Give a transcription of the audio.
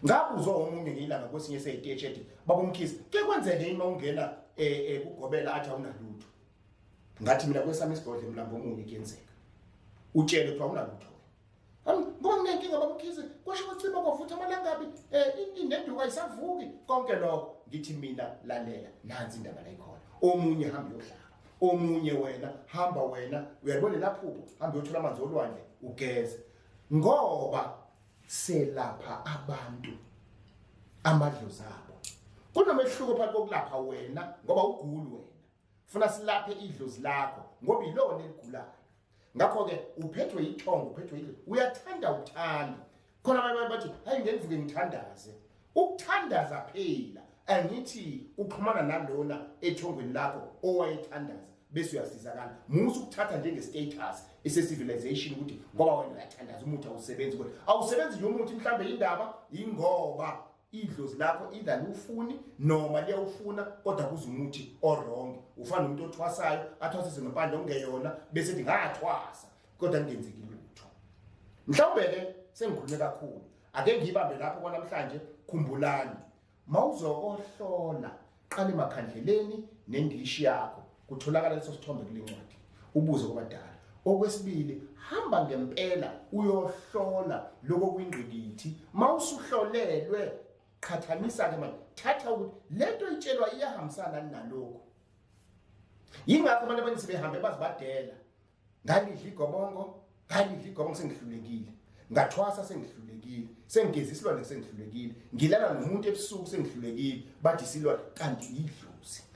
Ngabuzwa omunye ngilanga kwesinye seyiteshi ethi baba Mkhize ke kwenzeke uma ungena kugobela athi awunalutho. Ngathi mina kwesami isigodle mlambo omunye kuyenzeka. Utshele ukuthi awunalutho. Ngoba nginenkinga baba Mkhize kwasho kwacima kwavutha amalangabi inenduka ayisavuki konke lokho ngithi mina lalela nansi indaba la ikhona. Omunye hamba yohlala. Omunye wena hamba wena uyabona laphupho hamba uyothola amanzi olwandle ugeze. Ngoba selapha abantu amadlozi abo. Kunomehluko phakathi kokulapha wena ngoba uguli wena. Funa silaphe idlozi lakho ngoba ilona eligulayo. Ngakho ke uphethwe ithongo uphethwe idlozi uyathanda uthanda. Khona abantu bathi hayi ngenvuke ngithandaze. Ukuthandaza phela angithi uxhumana nalona ethongweni lakho owayethandaza bese uyasizakala. Musu ukuthatha njenge status ese-civilization ukuthi ngoba wena uyathandaza umuthi awusebenzi kodwa awusebenzi nje umuthi mhlambe indaba ingoba idlozi lakho either lufuni noma liyawufuna kodwa kuze umuthi orong. Ufana nomuntu othwasayo athwasise ngempande ongeyona bese ethi ngathwasa kodwa ngenzeki lutho. Mhlawumbe ke sengikhulume kakhulu ake ngibambe lapho kwanamhlanje. Khumbulani mawuzohlola qala emakhandleleni nendishi yakho kutholakala leso sithombe kule ncwadi ubuze kubadala. Okwesibili hamba ngempela uyohlola lokho kwingqikithi mawusuhlolelwe qhathanisa ke manje thatha ukuthi lento itshelwa iyahambisana nalokho. Yingakho abantu abaningi sebehambe bazibadela ngalidla igobongo sengihlulekile ngathwasa sengihlulekile sengigeza isilwane sengihlulekile ngilala nomuntu ebusuku sengihlulekile bathi isilwane kanti idlozi.